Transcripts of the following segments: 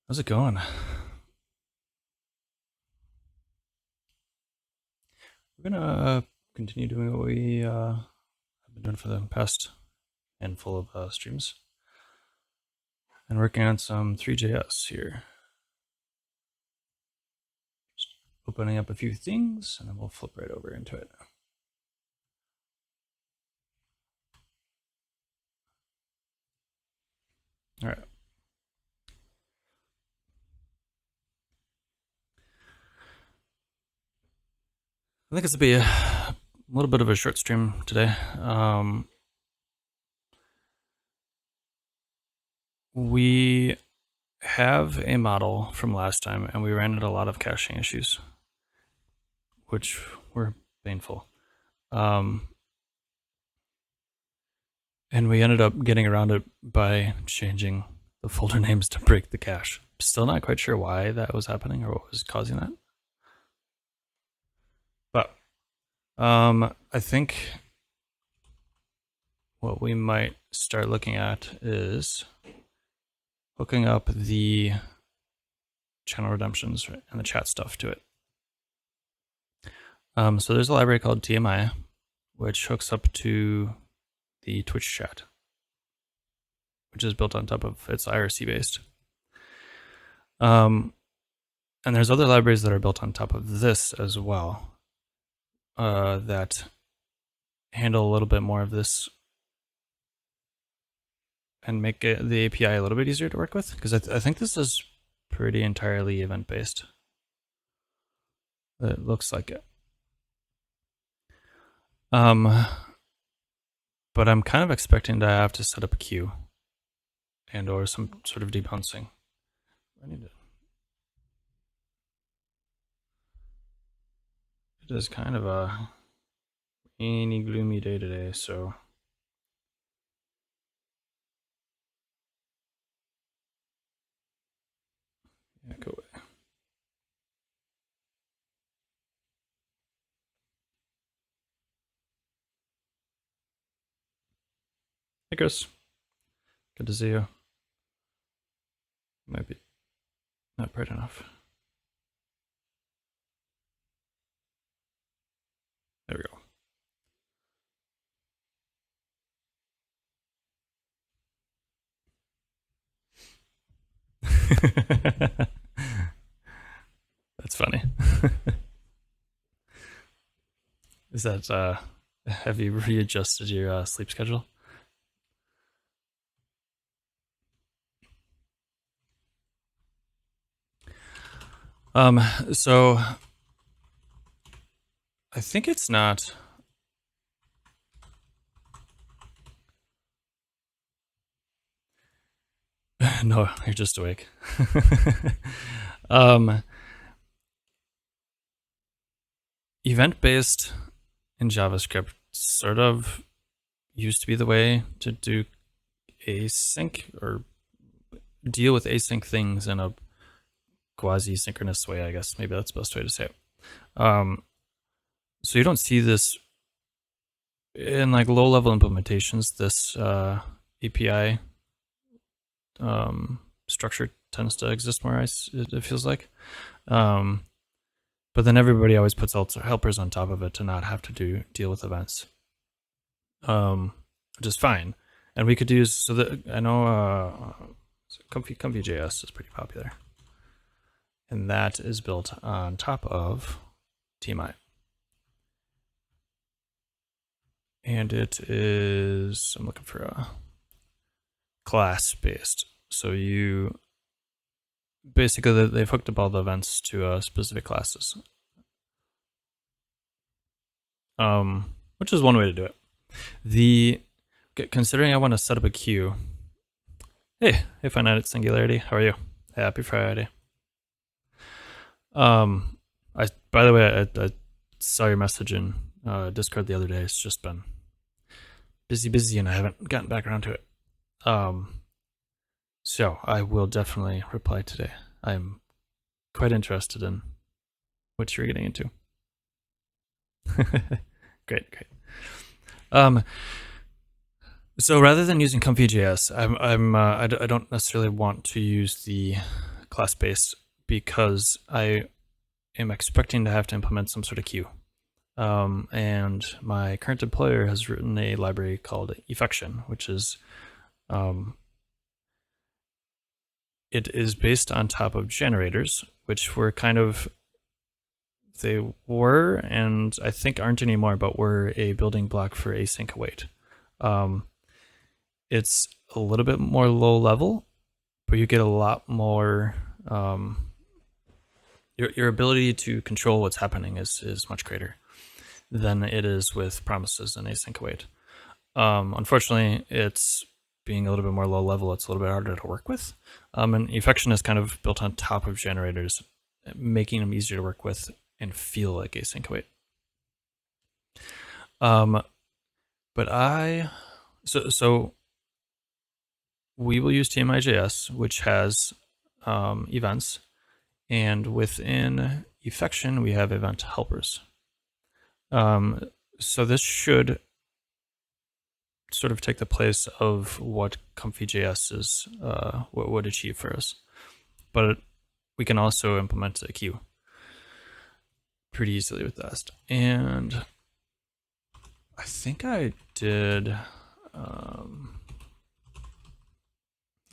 How's it going? We're gonna continue doing what we have been doing for the past handful of streams, and working on some Three.js here. Just opening up a few things, and then we'll flip right over into it. All right. I think this will be a little bit of a short stream today. We have a model from last time, and we ran into a lot of caching issues, which were painful. And we ended up getting around it by changing the folder names to break the cache. Still not quite sure why that was happening or what was causing that. But I think what we might start looking at is hooking up the channel redemptions and the chat stuff to it. So there's a library called TMI, which hooks up to the Twitch chat, which is built on top of, it's IRC based. And there's other libraries that are built on top of this as well, that handle a little bit more of this and make the API a little bit easier to work with, because I think this is pretty entirely event-based. It looks like it. But I'm kind of expecting to have to set up a queue and or some sort of debouncing. It is kind of a rainy, gloomy day today, so yeah, go away. Hey, Chris. Good to see you. Might be not bright enough. There we go. That's funny. Is that, have you readjusted your sleep schedule? So I think it's not. No, you're just awake. Event-based in JavaScript sort of used to be the way to do async or deal with async things in a quasi-synchronous way, I guess. Maybe that's the best way to say it. So you don't see this in like low-level implementations. This API structure tends to exist more, it feels like. But then everybody always puts helpers on top of it to not have to deal with events, which is fine. And we could use, so that I know Comfy.js is pretty popular, and that is built on top of TMI. And it is, I'm looking for a class based. So you basically, they've hooked up all the events to specific classes, which is one way to do it. Considering I want to set up a queue. Hey, Finite Singularity, how are you? Happy Friday. By the way, I saw your message in Discord the other day. It's just been busy, and I haven't gotten back around to it. So I will definitely reply today. I'm quite interested in what you're getting into. Great. So rather than using Comfy.js, I don't necessarily want to use the class-based because I am expecting to have to implement some sort of queue. And my current employer has written a library called Effection, which is it is based on top of generators, which were they were, and I think aren't anymore, but were a building block for async await. It's a little bit more low level, but you get a lot more. Your ability to control what's happening is much greater than it is with promises and async await. Unfortunately, it's being a little bit more low level, it's a little bit harder to work with. And Effection is kind of built on top of generators, making them easier to work with and feel like async await. So we will use TMI.js, which has events, and within Effection we have event helpers. So this should sort of take the place of what Comfy.js is what would achieve for us, but we can also implement a queue pretty easily with that. And I think I did. I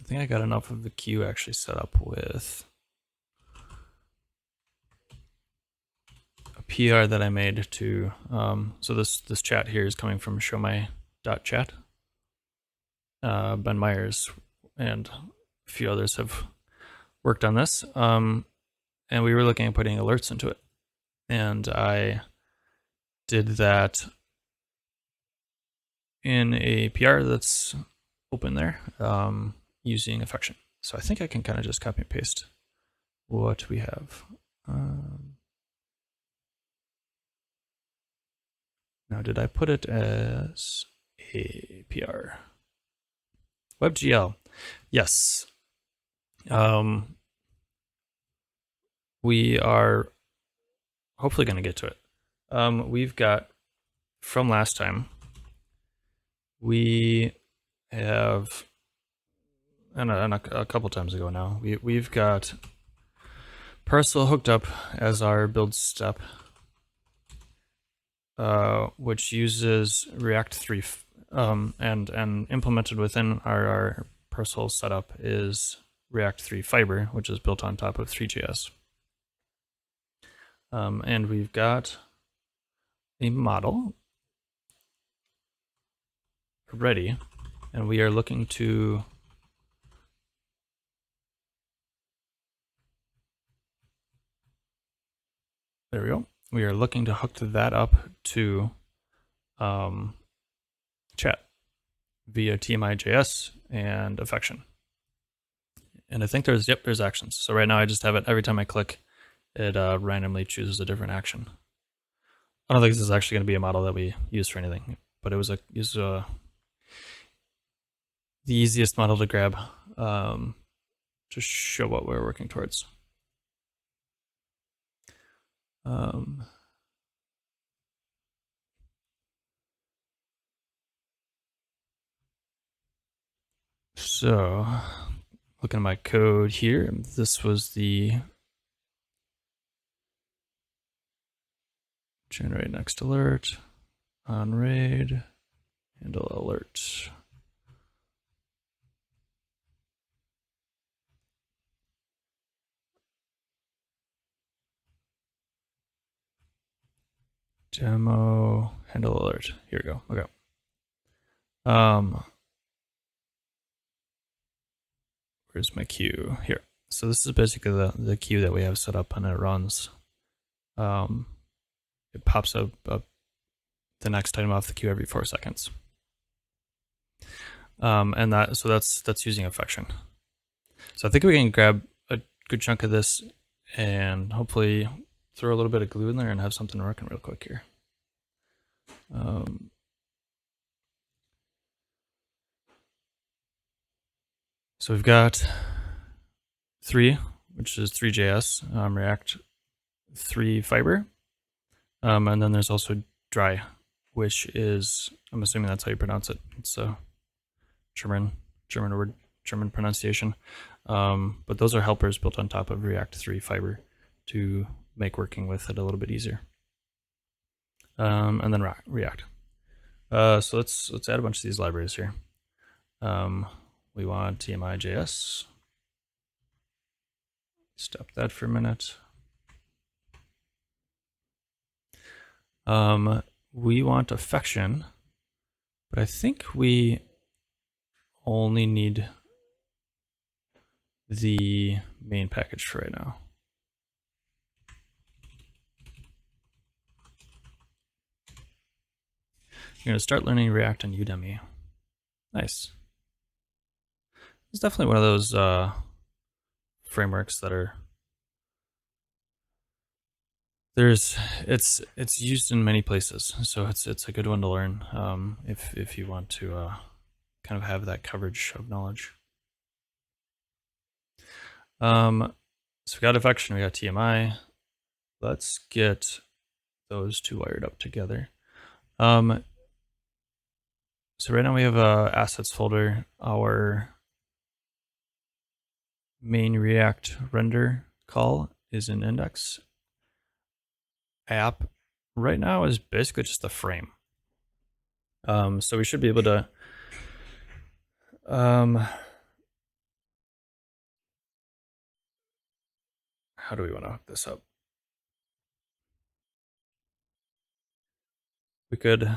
think I got enough of the queue actually set up with a PR that I made to. So this chat here is coming from showmy.chat. Ben Myers and a few others have worked on this, and we were looking at putting alerts into it, and I did that in a PR that's open there using Effection. So I think I can kind of just copy and paste what we have. Now, did I put it as a PR? WebGL, yes. We are hopefully going to get to it. We've got, from last time, we have, and a couple times ago now, we've got parcel hooked up as our build step, which uses React 3, and implemented within our parcel setup is React 3 Fiber, which is built on top of Three.js. And we've got a model ready, and we are looking to there we go. We are looking to hook that up to chat via TMI.js and Effection. And I think there's actions. So right now I just have it, every time I click, it randomly chooses a different action. I don't think this is actually going to be a model that we use for anything, but it was the easiest model to grab to show what we're working towards. So looking at my code here, this was the generate next alert, on raid, handle alert. Demo, handle alert. Here we go. Okay. Where's my queue? Here. So this is basically the queue that we have set up, and it runs. It pops up the next item off the queue every 4 seconds. And that's using Effection. So I think we can grab a good chunk of this and hopefully throw a little bit of glue in there and have something working real quick here. So we've got 3, which is Three.js, React 3 Fiber, and then there's also dry, which is, I'm assuming that's how you pronounce it. It's a German word. German pronunciation. But those are helpers built on top of React 3 Fiber to make working with it a little bit easier. And then React. So let's add a bunch of these libraries here. We want TMI.js. Stop that for a minute. We want Effection, but I think we only need the main package for right now. You're going to start learning React on Udemy. Nice. It's definitely one of those frameworks that are it's used in many places, so it's a good one to learn if you want to kind of have that coverage of knowledge. So we got Effection, we got TMI. Let's get those two wired up together. So right now we have a assets folder. Our main React render call is an index. App right now is basically just a frame. So we should be able to how do we want to hook this up? We could,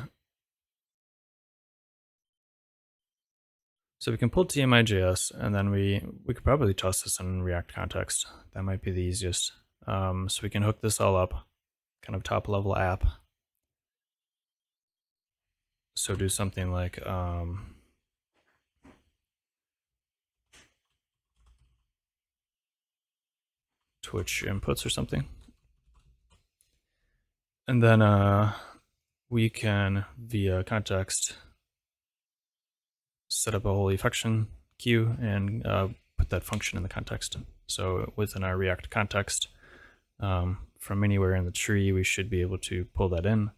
so we can pull TMI.js, and then we could probably toss this in React context. That might be the easiest. So we can hook this all up, kind of top level app. So do something like Twitch inputs or something. And then we can, via context, set up a whole Effection queue and put that function in the context. So within our React context, from anywhere in the tree, we should be able to pull that in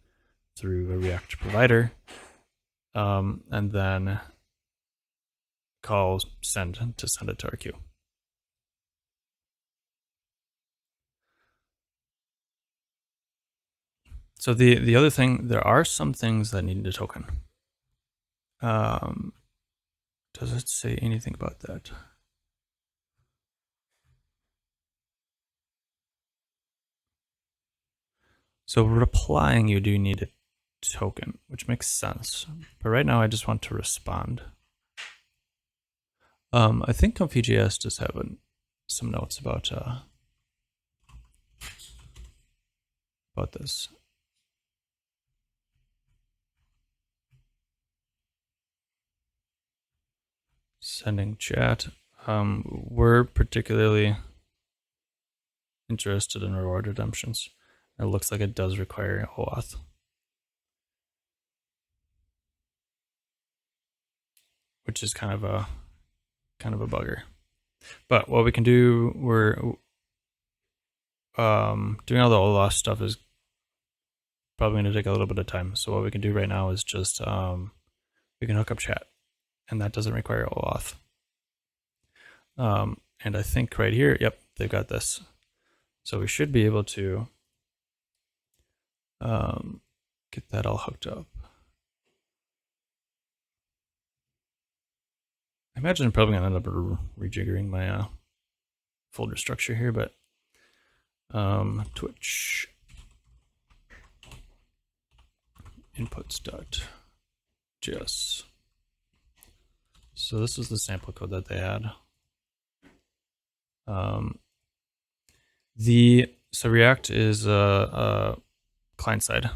through a React provider, and then call send to send it to our queue. So the other thing, there are some things that need a token. Does it say anything about that? So replying, you do need a token, which makes sense. But right now I just want to respond. I think Comfy.js does have some notes about this. Sending chat. We're particularly interested in reward redemptions. It looks like it does require OAuth. Which is kind of a bugger. But what we can do, we're doing all the OAuth stuff is probably going to take a little bit of time. So what we can do right now is just we can hook up chat, and that doesn't require OAuth. And I think right here, yep, they've got this. So we should be able to get that all hooked up. I imagine I'm probably going to end up rejiggering my folder structure here, but Twitch inputs.js. So this is the sample code that they had. So React is client side.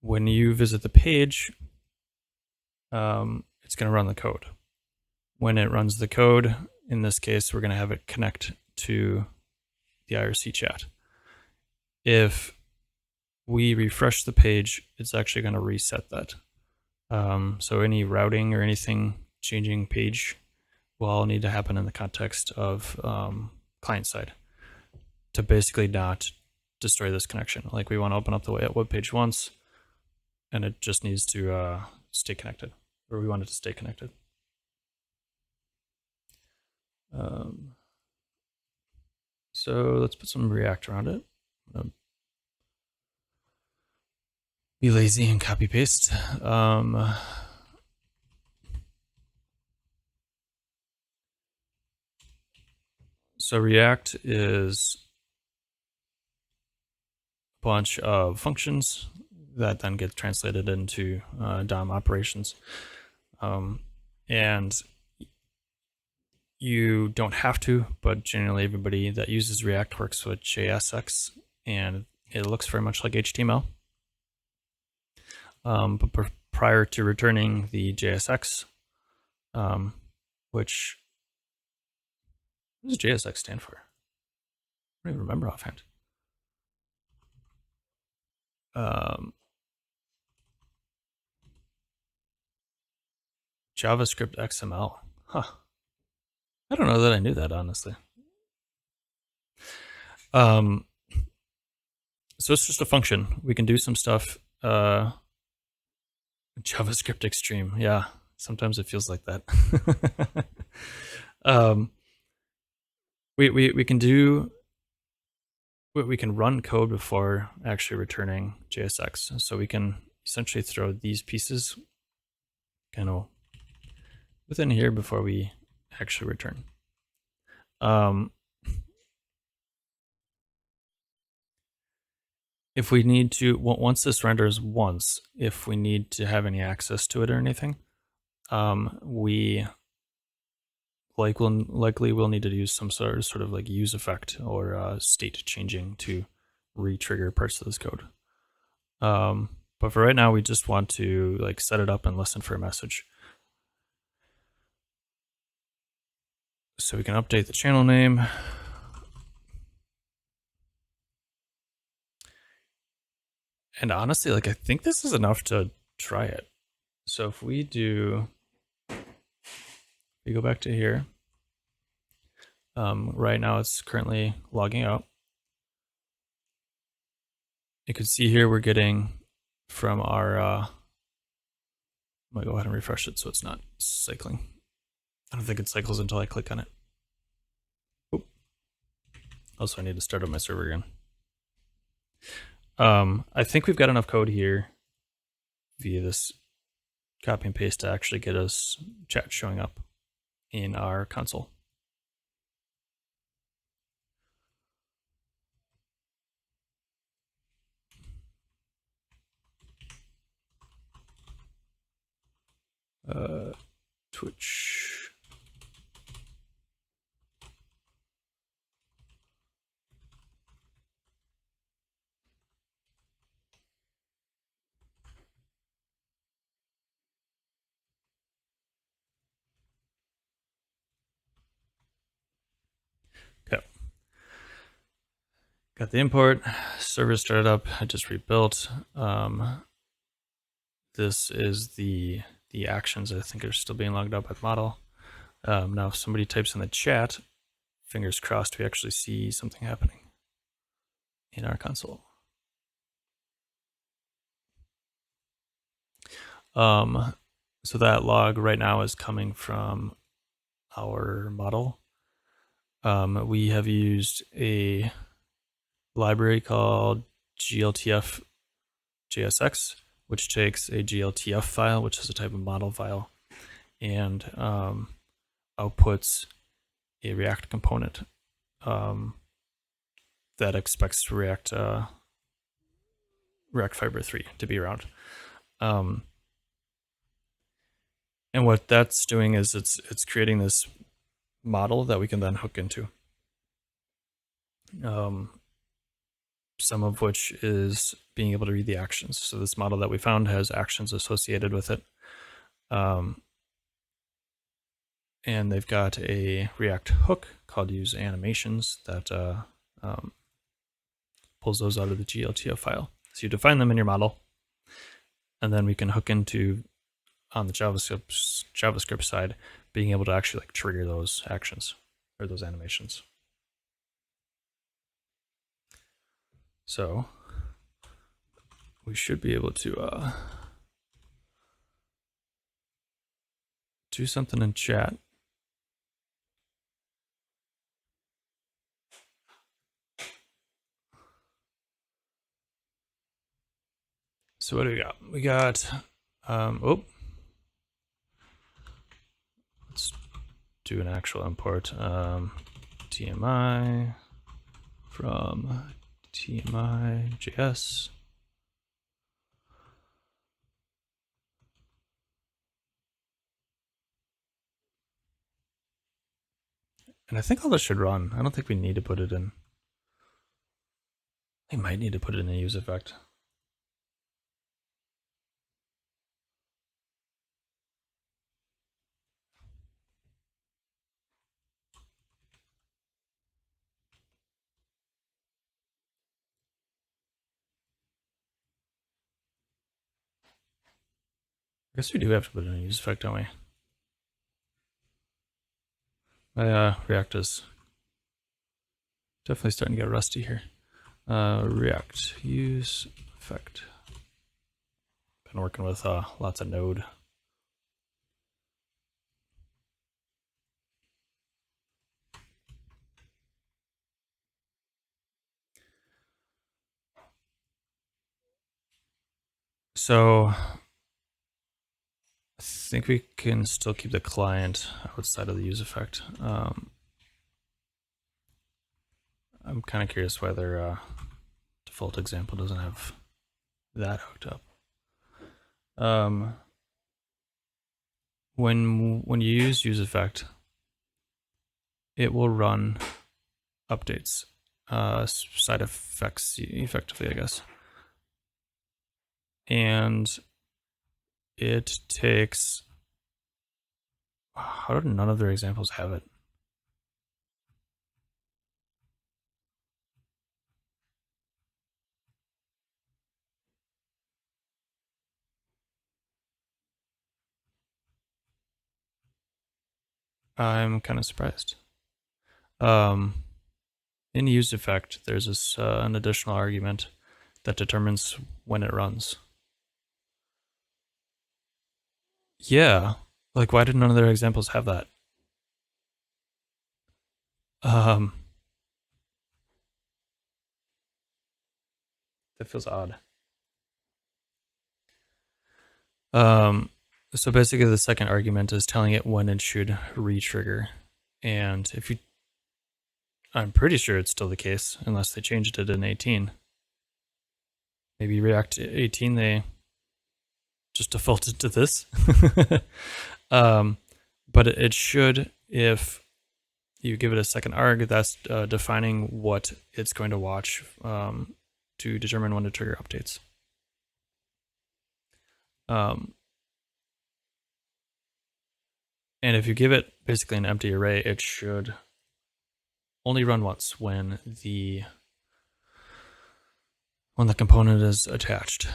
When you visit the page, it's going to run the code. When it runs the code, in this case, we're going to have it connect to the IRC chat. If we refresh the page, it's actually going to reset that. So any routing or anything changing page will all need to happen in the context of client side to basically not destroy this connection. Like we want to open up the web page once, and it just needs to stay connected, or we want it to stay connected. So let's put some React around it. Be lazy and copy paste. So React is a bunch of functions that then get translated into DOM operations. And you don't have to, but generally everybody that uses React works with JSX, and it looks very much like HTML. But prior to returning the JSX, which what does JSX stand for? I don't even remember offhand. JavaScript XML. Huh. I don't know that I knew that, honestly. So it's just a function. We can do some stuff. JavaScript Extreme. Yeah, sometimes it feels like that. We can do. We can run code before actually returning JSX. So we can essentially throw these pieces kind of within here before we actually return. If we need to, once this renders once, if we need to have any access to it or anything, we likely will need to use some sort of like use effect or state changing to re-trigger parts of this code. But for right now, we just want to like set it up and listen for a message. So we can update the channel name. And honestly, like I think this is enough to try it. So if we go back to here, right now it's currently logging out. You can see here we're getting from our, I'm gonna go ahead and refresh it so it's not cycling. I don't think it cycles until I click on it. Oop. Also, I need to start up my server again. I think we've got enough code here via this copy and paste to actually get us chat showing up in our console. Twitch. Okay. Got the import, server started up, I just rebuilt. This is the actions I think are still being logged up by the model. Now if somebody types in the chat, fingers crossed we actually see something happening in our console. So that log right now is coming from our model. We have used a library called gltf JSX, which takes a gltf file, which is a type of model file, and outputs a React component that expects React Fiber 3 to be around. And what that's doing is it's creating this model that we can then hook into. Some of which is being able to read the actions. So this model that we found has actions associated with it. And they've got a React hook called use animations that pulls those out of the gltf file. So you define them in your model, and then we can hook into, on the JavaScript side, being able to actually like trigger those actions or those animations. So we should be able to do something in chat. So what do we got? We got, let's do an actual import. TMI from TMI.js. And I think all this should run. I don't think we need to put it in. I might need to put it in a use effect. I guess we do have to put it in a use effect, don't we? My React is definitely starting to get rusty here. React use effect. Been working with lots of Node. So I think we can still keep the client outside of the use effect. I'm kind of curious why their default example doesn't have that hooked up. When you use effect, it will run updates, side effects effectively, I guess. And it takes. How do none of their examples have it? I'm kind of surprised. In use effect, there's this an additional argument that determines when it runs. Yeah, like why did none of their examples have that? That feels odd. So basically, the second argument is telling it when it should re-trigger, and if you, I'm pretty sure it's still the case unless they changed it in 18. Maybe React 18 they just defaulted to this. But it should, if you give it a second arg, that's defining what it's going to watch to determine when to trigger updates. And if you give it basically an empty array, it should only run once when the component is attached.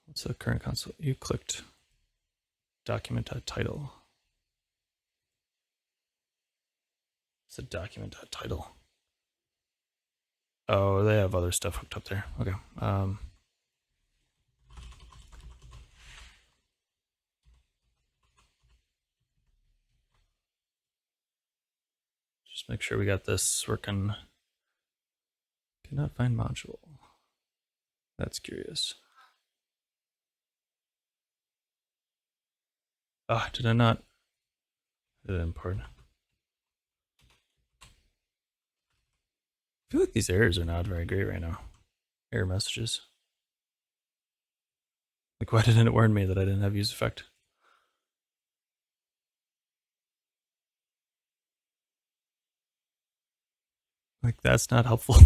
What's the current console? You clicked document.title. It's a document.title. Oh, they have other stuff hooked up there. Okay. Just make sure we got this working. Cannot find module. That's curious. Ah, did I not? Did it import? I feel like these errors are not very great right now. Error messages. Like, why didn't it warn me that I didn't have use effect? Like, that's not helpful.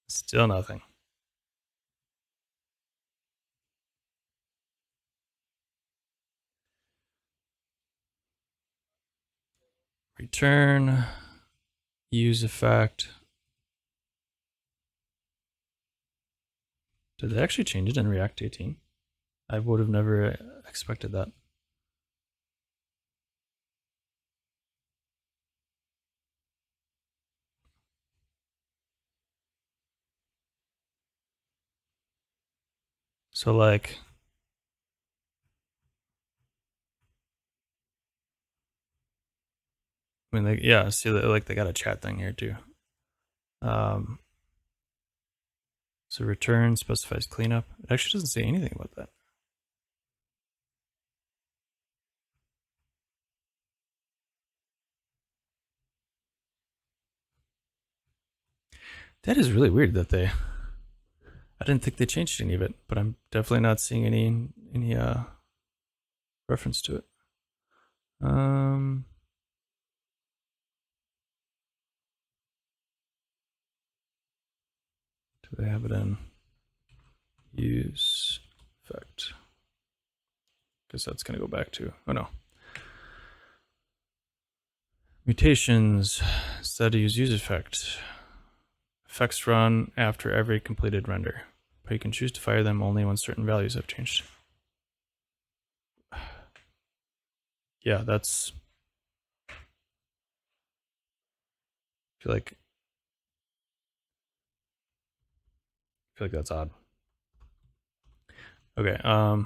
Still nothing. Return use effect. Did they actually change it in React 18? I would have never expected that. So like, I mean, yeah, see, like they got a chat thing here too. So return specifies cleanup. It actually doesn't say anything about that. That is really weird that they. I didn't think they changed any of it, but I'm definitely not seeing any reference to it. Do they have it in use effect? Because that's going to go back to, oh no. Mutations, set to use effect. Effects run after every completed render, but you can choose to fire them only when certain values have changed. Yeah, that's. I feel like that's odd. Okay. All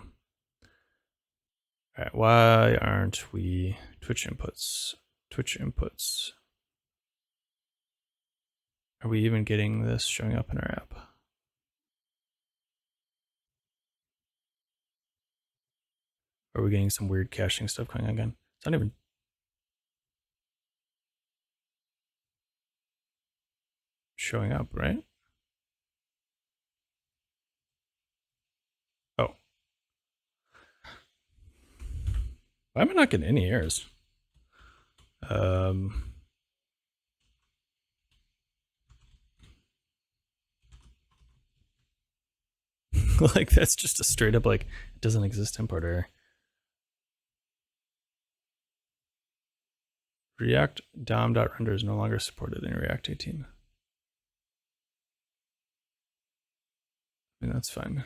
right. Why aren't we Twitch inputs? Twitch inputs. Are we even getting this showing up in our app? Are we getting some weird caching stuff going on again? It's not even showing up, right? Oh. Why am I not getting any errors? Like that's just a straight up like it doesn't exist import error. React dom.render is no longer supported in React 18. I mean, that's fine.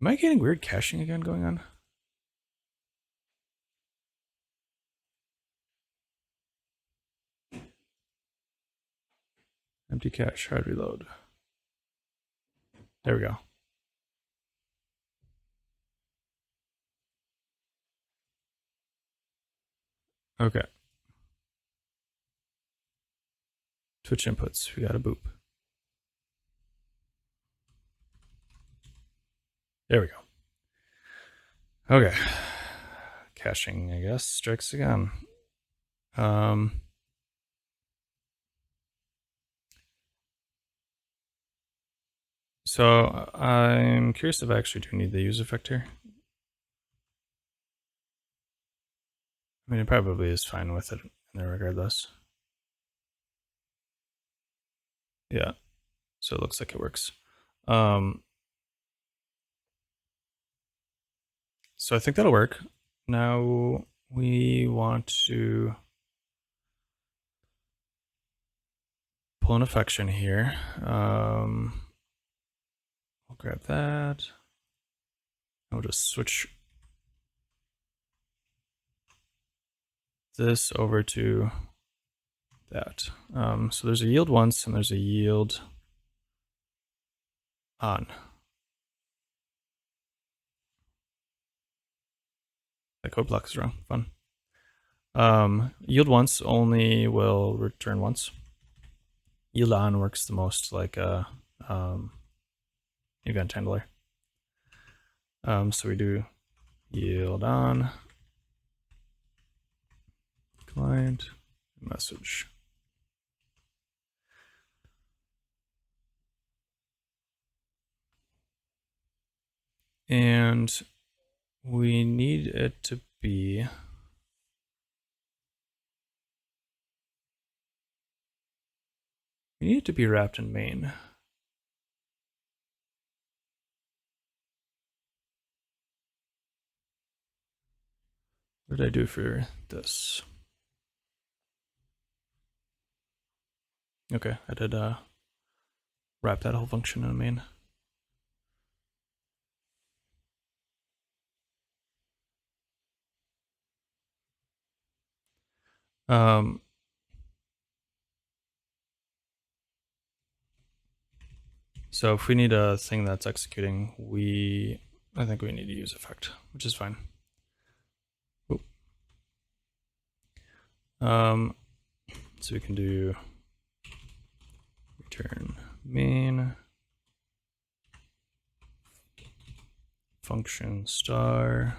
Am I getting weird caching again going on? Empty cache, hard reload. There we go. Okay. Twitch inputs, we got a boop. There we go. Okay. Caching, I guess, strikes again. So I'm curious if I actually do need the use effect here. I mean, it probably is fine with it in there regardless. Yeah. So it looks like it works. So I think that'll work. Now we want to pull an Effection here. We'll grab that. We'll just switch this over to that. So there's a yield once and there's a yield on. That code block is wrong. Fun. Yield once only will return once. Yield on works the most like a event handler. So we do yield on client message. And we need it to be wrapped in main. What did I do for this? Okay, I did wrap that whole function in a main. So if we need a thing that's executing, we I think we need to use effect, which is fine. Oop. So we can do return main function star.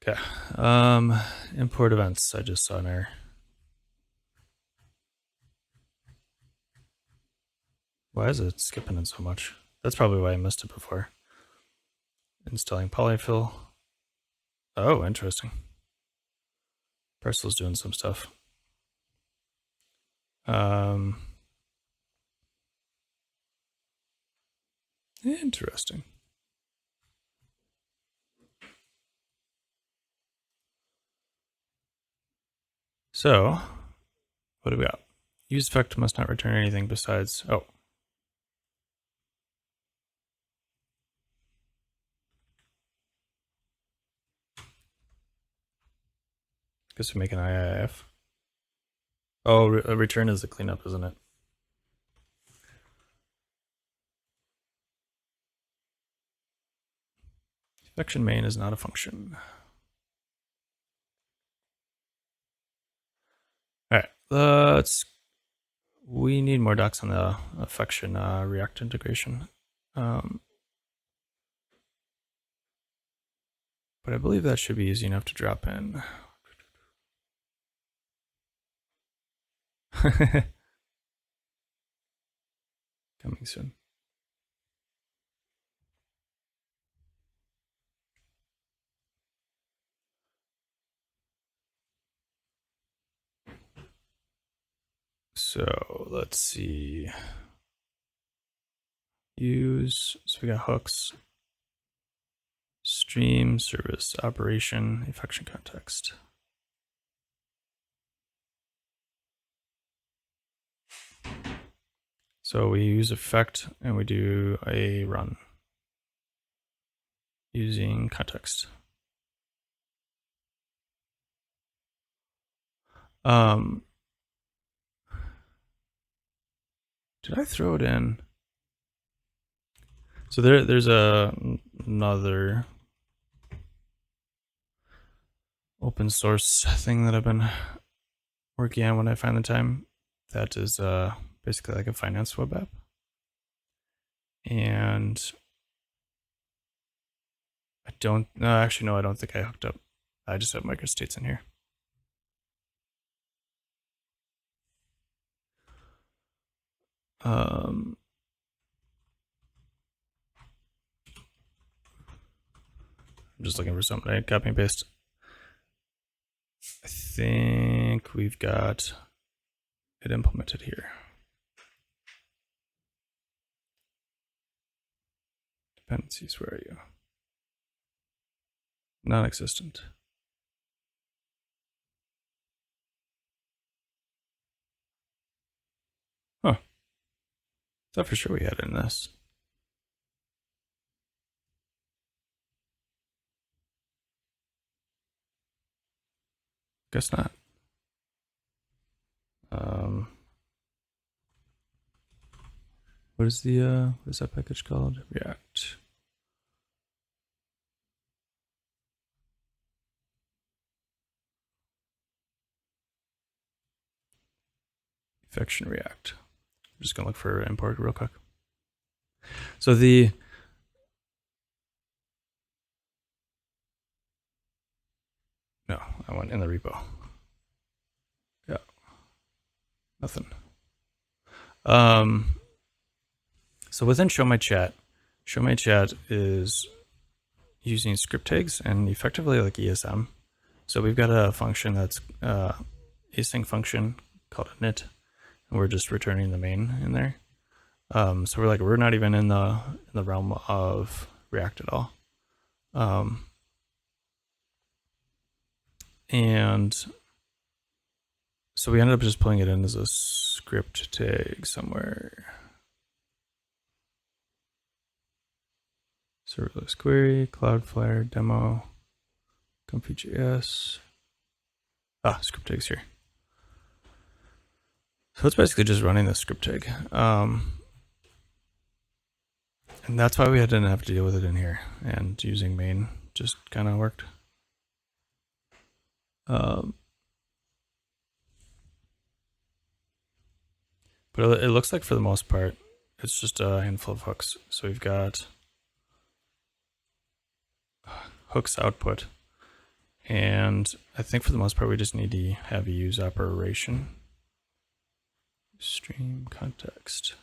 Okay. Import events. I just saw an error. Why is it skipping it so much? That's probably why I missed it before. Installing polyfill. Oh, interesting. Parcel's doing some stuff. Interesting. So, what do we got? Use effect must not return anything besides, oh. Guess we make an IIF. Oh, a return is a cleanup, isn't it? Effection main is not a function. All right, we need more docs on the Effection React integration. But I believe that should be easy enough to drop in. Coming soon. So let's see. Use, so we got hooks, stream, service, operation, Effection context. So we use effect and we do a run using context. Did I throw it in? So there's another open source thing that I've been working on when I find the time. That is basically like a finance web app. And I don't, no, actually, no, I don't think I hooked up. I just have microstates in here. I'm just looking for something. I copy and paste. I think we've got it implemented here. Dependencies, where are you? Non-existent. Huh. Thought for sure we had it in this. Guess not. What is that package called? React. Effection React. I'm just gonna look for import real quick. So no, I went in the repo. Yeah, nothing. So within show my chat is using script tags and effectively like ESM. So we've got a function that's async function called init, and we're just returning the main in there. So we're not even in the realm of React at all. And so we ended up just pulling it in as a script tag somewhere. serverless query, Cloudflare, demo, Comfy.js. Script tags here. So it's basically just running the script tag. And that's why we didn't have to deal with it in here. And using main just kind of worked. But it looks like for the most part, it's just a handful of hooks. So we've got hooks output. And I think for the most part, we just need to have a use operation. Stream context.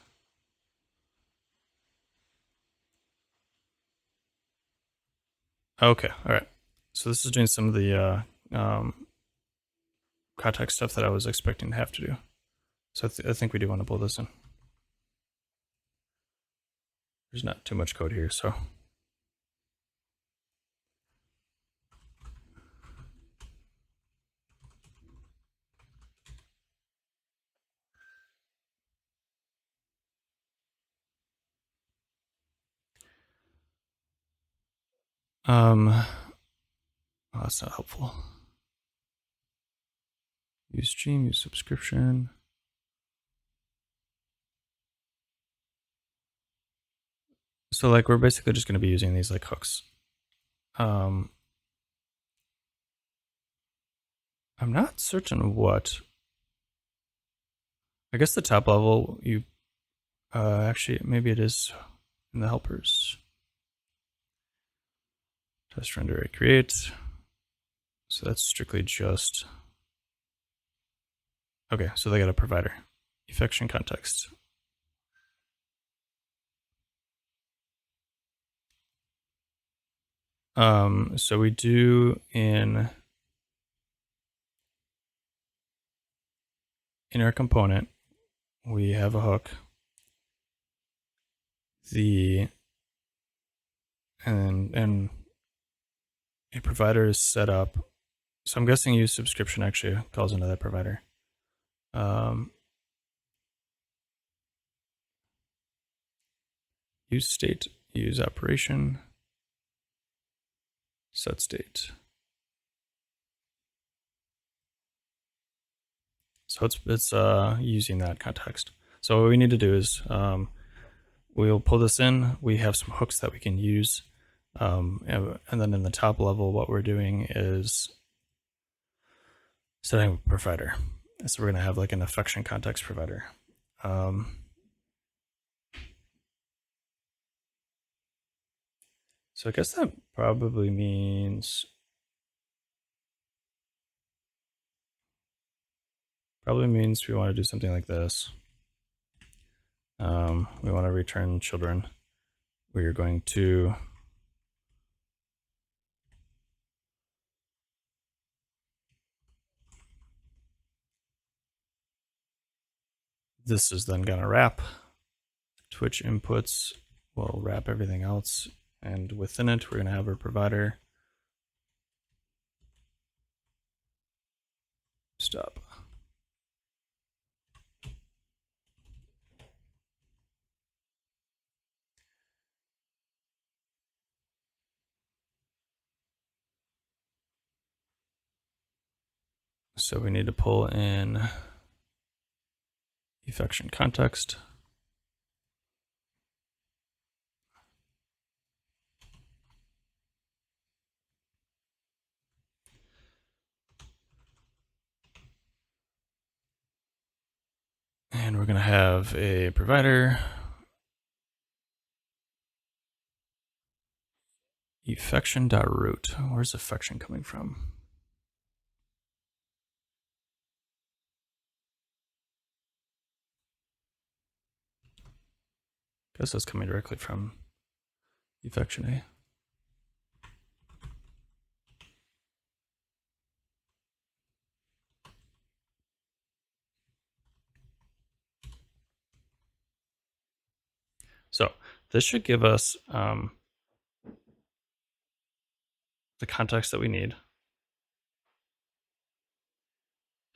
Okay, all right. So this is doing some of the context stuff that I was expecting to have to do. So I think we do want to pull this in. There's not too much code here, so. Oh, that's not helpful. Use stream, use subscription. So like we're basically just going to be using these like hooks. I'm not certain what. I guess the top level you actually maybe it is in the helpers. Test render create. So that's strictly just. Okay, so they got a provider. Effection context. So we do in our component, we have a hook. And a provider is set up. So I'm guessing use subscription actually calls into that provider. Use state, use operation, set state. So it's using that context. So what we need to do is we'll pull this in. We have some hooks that we can use. And then in the top level, what we're doing is setting a provider. So we're going to have like an Effection context provider. So I guess that probably means we want to do something like this. We want to return children. We are going to this is then going to wrap Twitch inputs. We'll wrap everything else, and within it, we're going to have our provider. Stop. So we need to pull in Effection context. And we're going to have a provider. Effection.root. Where's Effection coming from? Guess that's coming directly from Effection A. So this should give us the context that we need.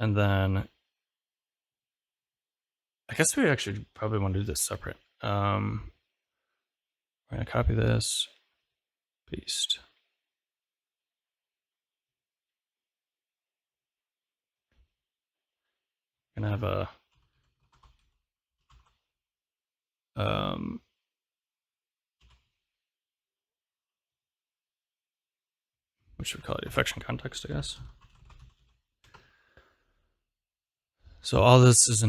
And then I guess we actually probably want to do this separate. We're going to copy this. Paste. Gonna have a what should we call it? Effection context, I guess. So all this is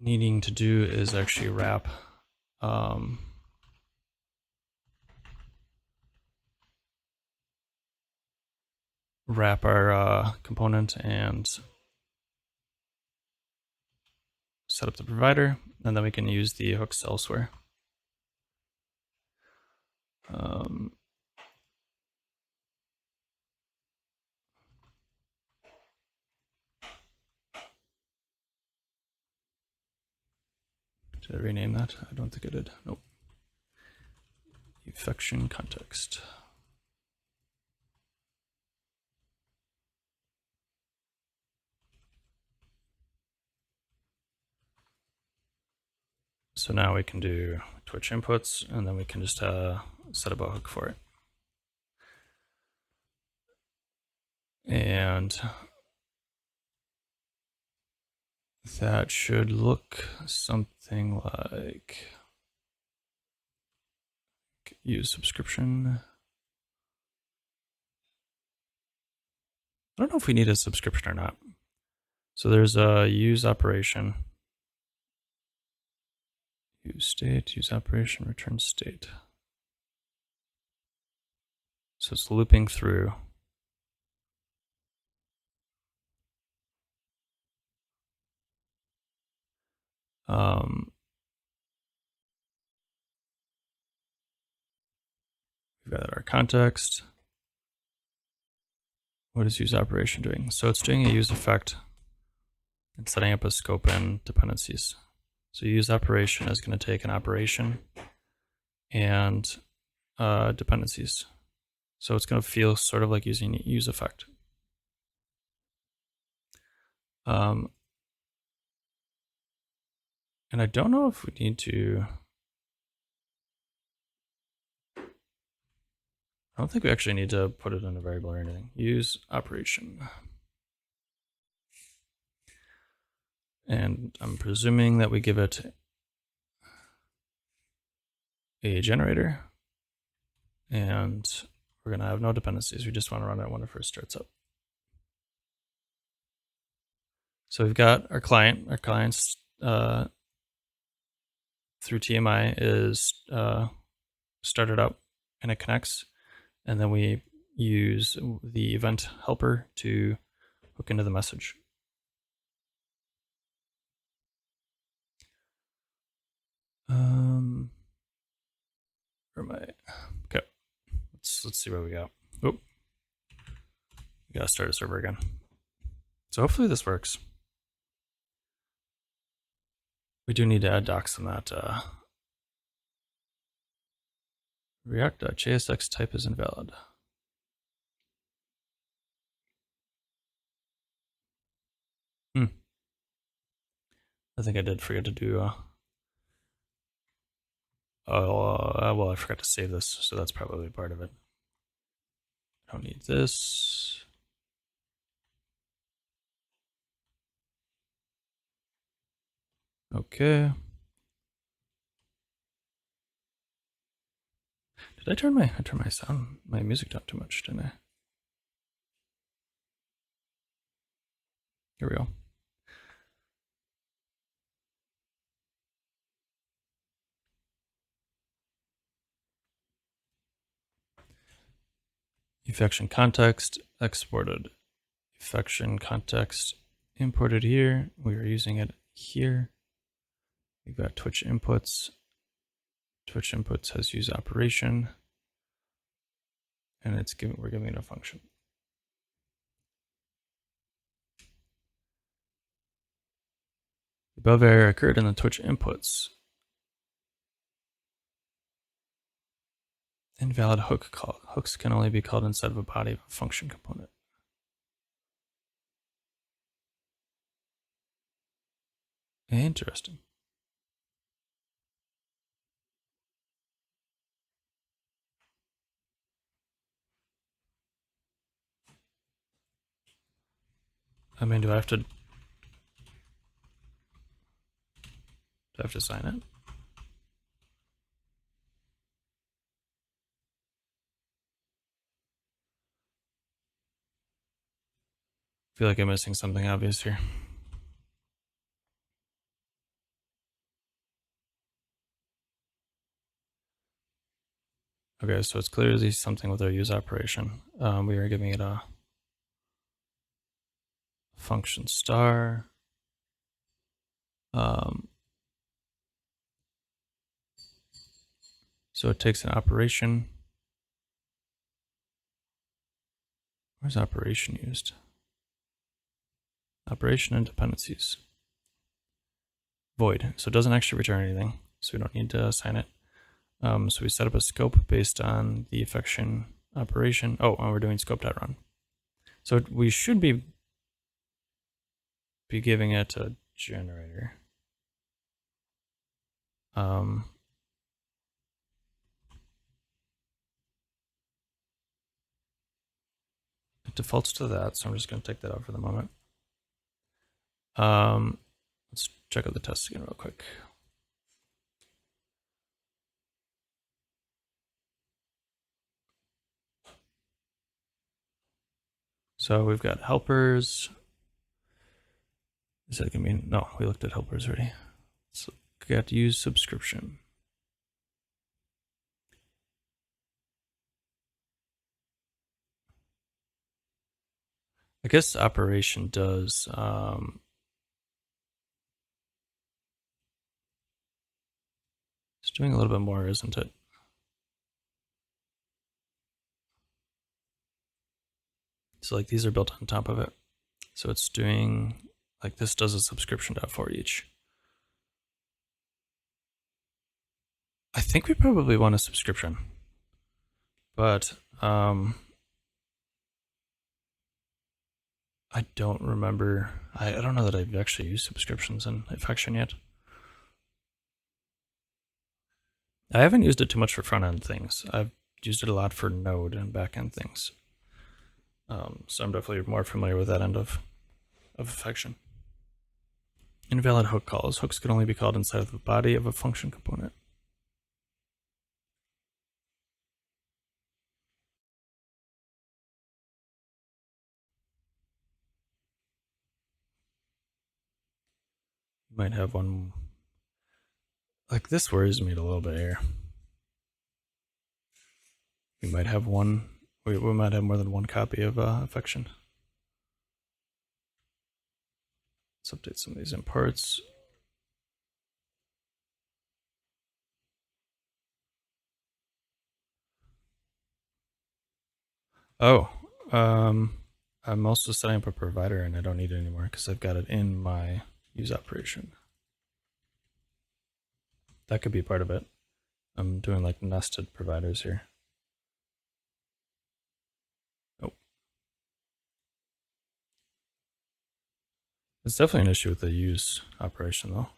needing to do is actually wrap wrap our component and set up the provider, and then we can use the hooks elsewhere. Did I rename that? I don't think I did. Nope. Effection context. So now we can do Twitch inputs, and then we can just set up a hook for it. And that should look something like use subscription. I don't know if we need a subscription or not. So there's a use operation, use state, use operation, return state. So it's looping through. We've got our context. What is use operation doing? So it's doing a use effect and setting up a scope and dependencies. So use operation is going to take an operation and dependencies. So it's going to feel sort of like using use effect. And I don't know if we need to. I don't think we actually need to put it in a variable or anything. Use operation. And I'm presuming that we give it a generator. And we're going to have no dependencies. We just want to run it when it first starts up. So we've got our client. Our client's through TMI is started up and it connects. And then we use the event helper to hook into the message. Where am I? Okay, let's see what we got. Oh, we gotta start a server again. So hopefully this works. We do need to add docs on that. React.jsx type is invalid. I think I did forget to do. Well, I forgot to save this, so that's probably part of it. I don't need this. Okay. Did I turn my sound, my music down too much, didn't I? Here we go. Effection context exported. Effection context imported here. We are using it here. We've got Twitch inputs. Twitch inputs has use operation, and we're giving it a function. The above error occurred in the Twitch inputs. Invalid hook call. Hooks can only be called inside of a body of a function component. Interesting. I mean, do I have to sign it? I feel like I'm missing something obvious here. Okay, so it's clearly something with our use operation. We are giving it a function star. So it takes an operation. Where's operation used? Operation and dependencies. Void. So it doesn't actually return anything. So we don't need to assign it. So we set up a scope based on the Effection operation. Oh, and we're doing scope.run. So we should be giving it a generator. It defaults to that, so I'm just going to take that out for the moment. Let's check out the tests again real quick. So we've got helpers. Is that going to mean? No, we looked at helpers already. So we got to use subscription. I guess operation does it's doing a little bit more, isn't it? So like these are built on top of it. So it's doing like this does a subscription for each. I think we probably want a subscription, but I don't remember. I don't know that I've actually used subscriptions in Effection yet. I haven't used it too much for front end things. I've used it a lot for Node and back end things. So I'm definitely more familiar with that end of Effection. Invalid hook calls. Hooks can only be called inside of the body of a function component. You might have one. Like this worries me a little bit here. We might have one. We might have more than one copy of Effection. Let's update some of these imports. Oh, I'm also setting up a provider and I don't need it anymore because I've got it in my use operation. That could be part of it. I'm doing like nested providers here. Oh. It's definitely an issue with the use operation though.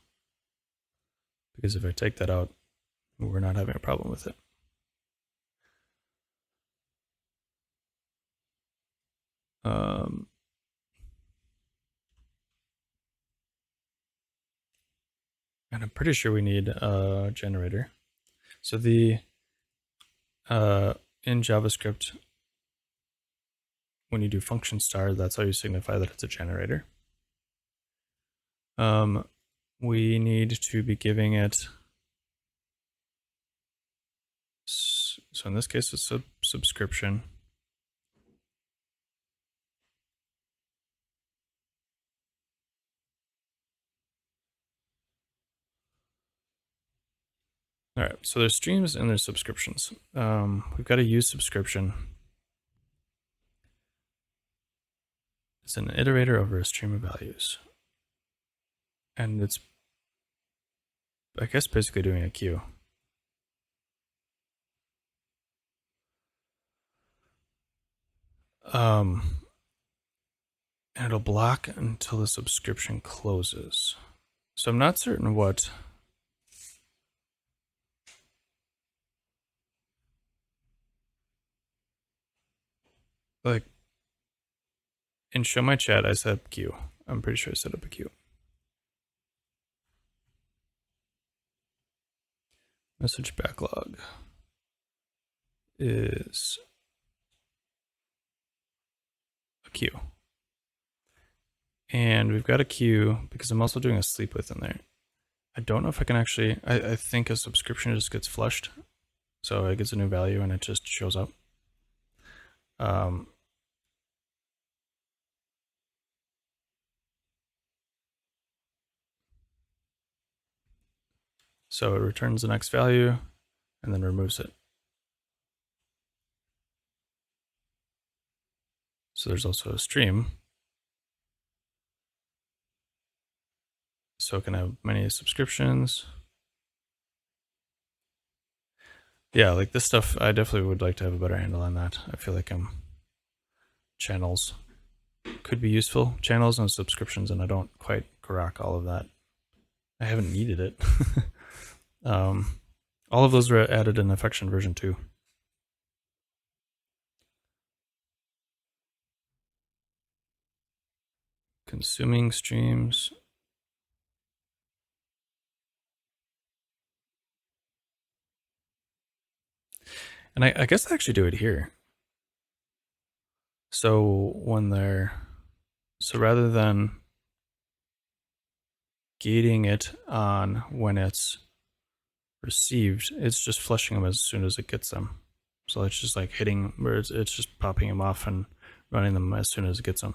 Because if I take that out, we're not having a problem with it. And I'm pretty sure we need a generator. So the in JavaScript, when you do function star, that's how you signify that it's a generator. We need to be giving it. So in this case, it's a subscription. All right, so there's streams and there's subscriptions. We've got to use subscription. It's an iterator over a stream of values. And it's, I guess, basically doing a queue. And it'll block until the subscription closes. So I'm not certain what. Like, in show my chat, I set up queue. I'm pretty sure I set up a queue. Message backlog is a queue. And we've got a queue because I'm also doing a sleep with in there. I don't know if I can actually, I think a subscription just gets flushed. So it gets a new value and it just shows up. So it returns the next value and then removes it. So there's also a stream. So it can have many subscriptions. Yeah, like this stuff, I definitely would like to have a better handle on that. I feel like channels could be useful. Channels and subscriptions, and I don't quite grok all of that. I haven't needed it. All of those were added in Effection version 2. Consuming streams. And I guess I actually do it here. So when they're, so rather than gating it on when it's received, it's just flushing them as soon as it gets them. So it's just like hitting, where it's just popping them off and running them as soon as it gets them.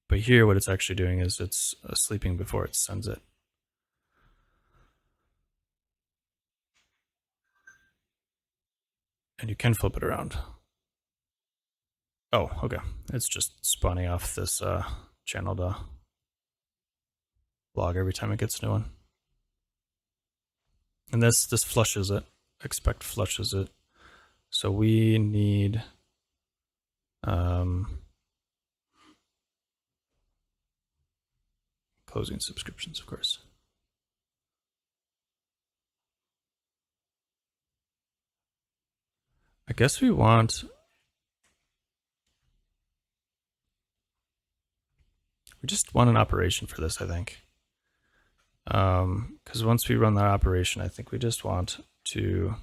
But here what it's actually doing is it's sleeping before it sends it. And you can flip it around. Oh, okay. It's just spawning off this channel to log every time it gets a new one. And this flushes it. Expect flushes it. So we need closing subscriptions, of course. I guess we want, we just want an operation for this, I think. Because once we run that operation, I think we just want to,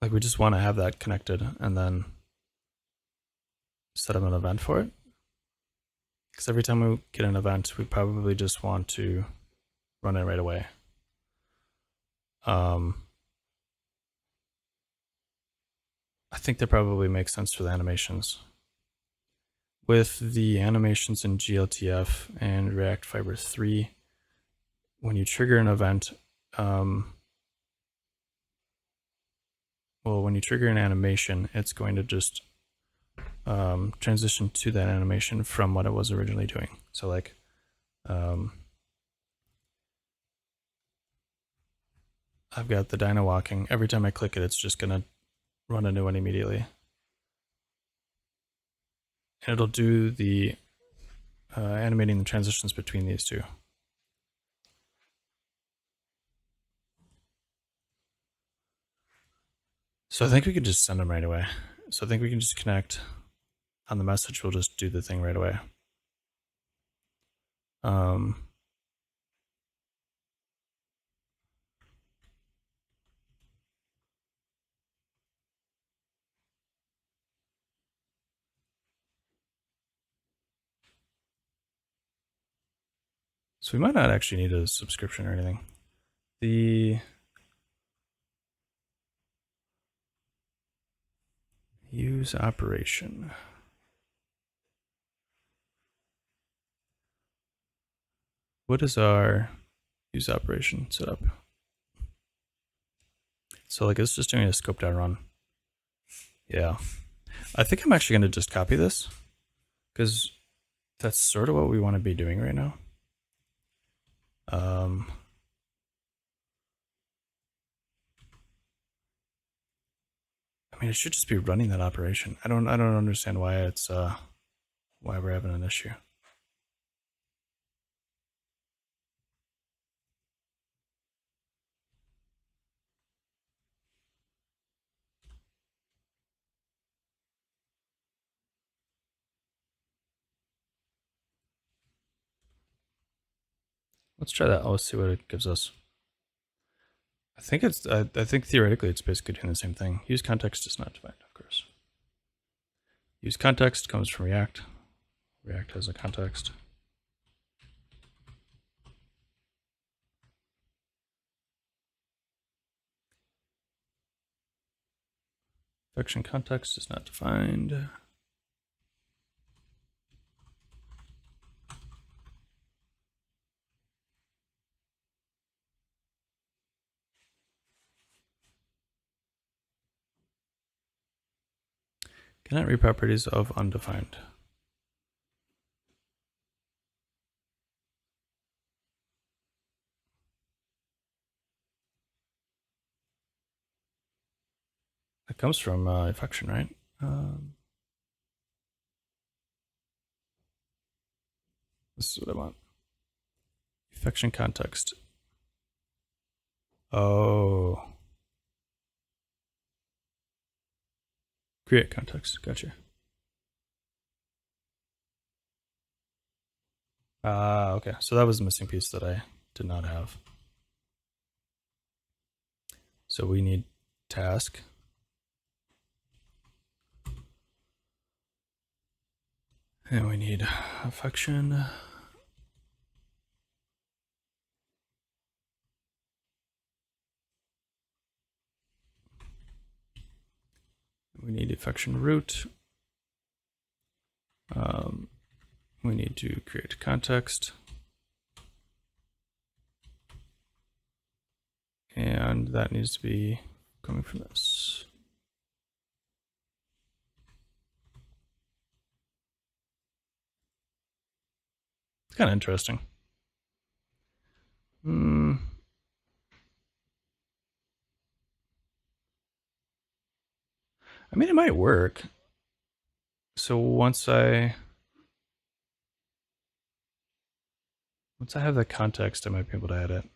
like, we just want to have that connected and then set up an event for it. Because every time we get an event, we probably just want to run it right away. I think that probably makes sense for the animations. With the animations in GLTF and React Fiber 3, when you trigger an event, well, when you trigger an animation, it's going to just transition to that animation from what it was originally doing. So like, I've got the dino walking. Every time I click it, it's just going to run a new one immediately. And it'll do the animating the transitions between these two. So I think we could just send them right away. So I think we can just connect on the message. We'll just do the thing right away. So we might not actually need a subscription or anything. The use operation. What is our use operation setup? So like it's just doing a scope.run. Yeah. I think I'm actually going to just copy this because that's sort of what we want to be doing right now. I mean, it should just be running that operation. I don't understand why it's why we're having an issue. Let's try that. Let's see what it gives us. I think it's. I think theoretically it's basically doing the same thing. Use context is not defined, of course. Use context comes from React. React has a context. Effection context is not defined. Cannot read properties of undefined. That comes from Effection, right? This is what I want. Effection context. Oh. Create context. Gotcha. Okay. So that was the missing piece that I did not have. So we need task. And we need Effection. We need Effection root. We need to create context. And that needs to be coming from this. It's kind of interesting. I mean, it might work. So once I have the context, I might be able to add it.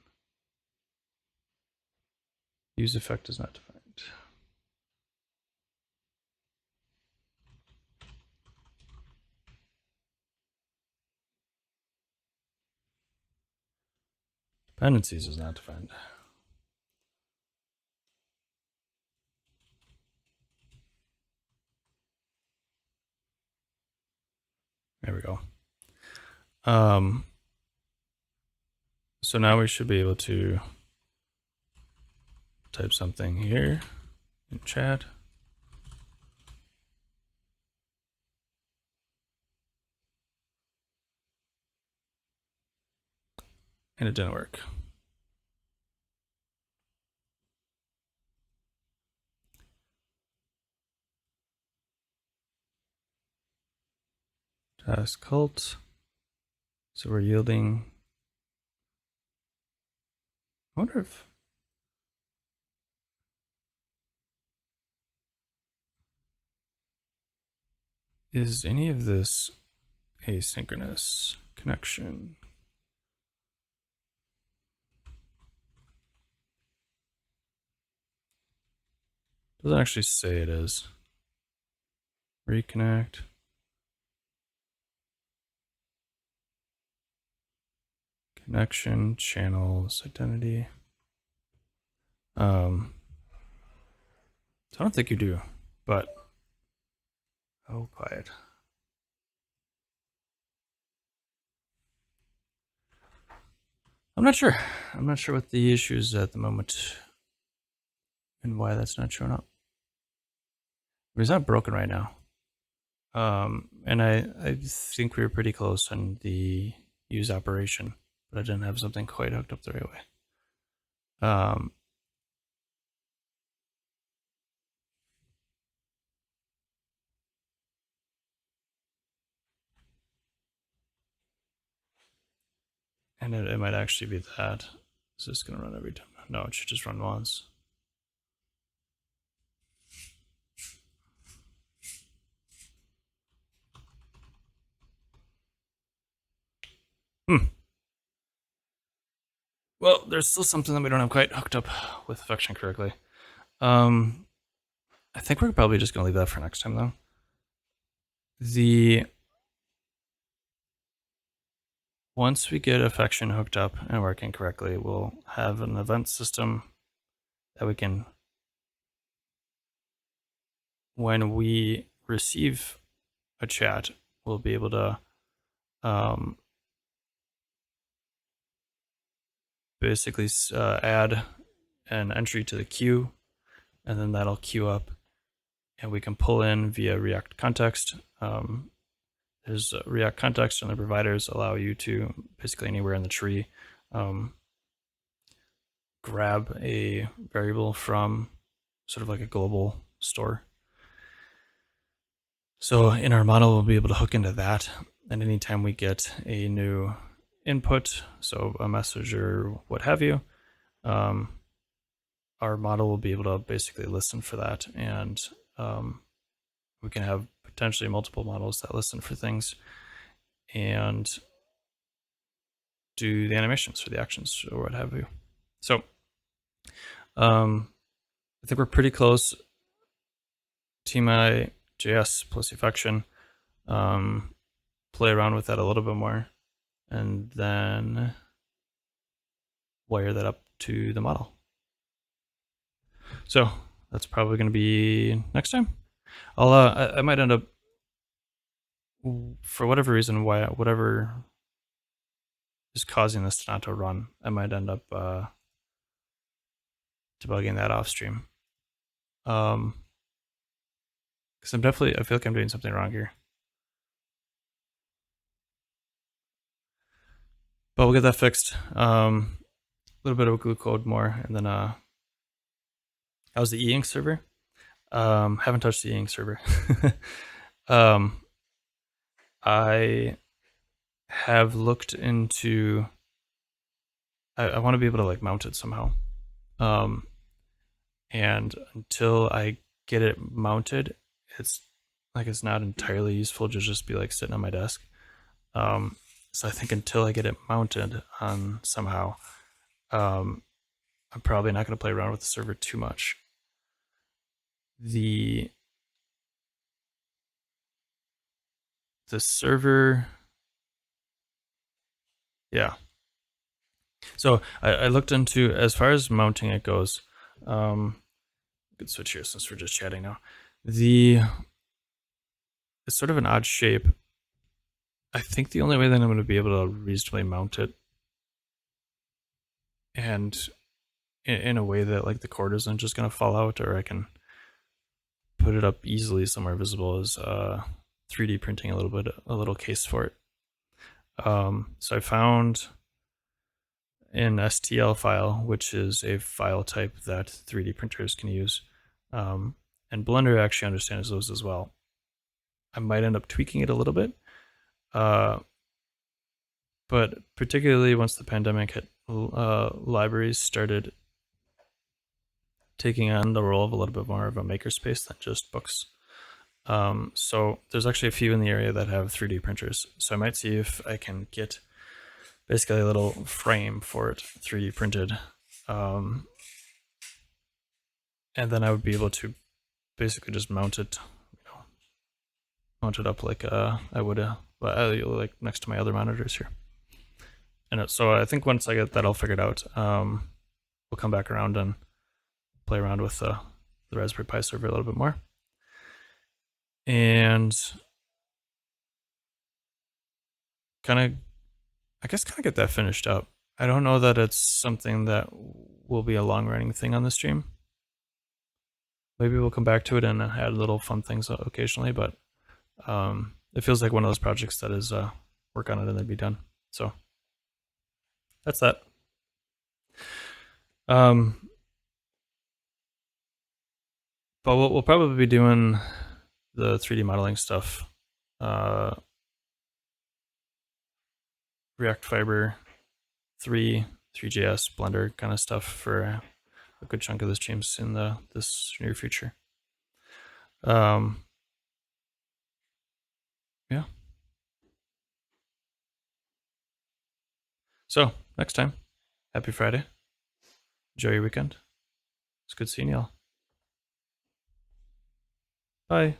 Use effect is not defined. Dependencies is not defined. There we go. So now we should be able to type something here in chat. And it didn't work. Task cult. So we're yielding. I wonder if is any of this asynchronous connection? Doesn't actually say it is. Reconnect. Connection, channels, identity. So I don't think you do, but oh, quiet. I'm not sure. I'm not sure what the issue is at the moment and why that's not showing up. But it's not broken right now. And I think we were pretty close on the use operation, but I didn't have something quite hooked up the right way. And it might actually be that. Is this going to run every time? No, it should just run once. Well, there's still something that we don't have quite hooked up with Effection correctly. I think we're probably just going to leave that for next time, though. once we get Effection hooked up and working correctly, we'll have an event system that we can, when we receive a chat, we'll be able to basically add an entry to the queue, and then that'll queue up, and we can pull in via React context. There's React context, and the providers allow you to basically anywhere in the tree grab a variable from sort of like a global store. So in our model, we'll be able to hook into that, and anytime we get a new input, so a message or what have you, our model will be able to basically listen for that, and we can have potentially multiple models that listen for things and do the animations for the actions or what have you. So I think we're pretty close. TMI.js plus Effection. Play around with that a little bit more, and then wire that up to the model. So that's probably going to be next time. I might end up, for whatever reason, whatever is causing this not to run, I might end up debugging that off stream. Because I feel like I'm doing something wrong here. But we'll get that fixed. A little bit of glue code more, and then how's the e-ink server? Haven't touched the e-ink server. I have looked into. I want to be able to like mount it somehow, and until I get it mounted, it's not entirely useful to just be like sitting on my desk. So I think until I get it mounted on somehow, I'm probably not going to play around with the server too much. The server, yeah. So I looked into, as far as mounting it goes, good switch here since we're just chatting now. It's sort of an odd shape. I think the only way that I'm going to be able to reasonably mount it, and in a way that like the cord isn't just going to fall out, or I can put it up easily somewhere visible, is 3D printing a little case for it. So I found an STL file, which is a file type that 3D printers can use, and Blender actually understands those as well. I might end up tweaking it a little bit, but particularly once the pandemic hit, libraries started taking on the role of a little bit more of a makerspace than just books. So there's actually a few in the area that have 3D printers. So I might see if I can get basically a little frame for it 3D printed. And then I would be able to basically just mount it, mount it up like I would like next to my other monitors here. And so I think once I get that all figured out, we'll come back around and play around with the Raspberry Pi server a little bit more. And kind of get that finished up. I don't know that it's something that will be a long running thing on the stream. Maybe we'll come back to it and add little fun things occasionally, but it feels like one of those projects that is work on it and then be done. So that's that. But we'll probably be doing the 3D modeling stuff, React Fiber 3.js, Blender kind of stuff for a good chunk of the streams in this near future. Yeah. So next time, happy Friday. Enjoy your weekend. It's good seeing y'all. Bye.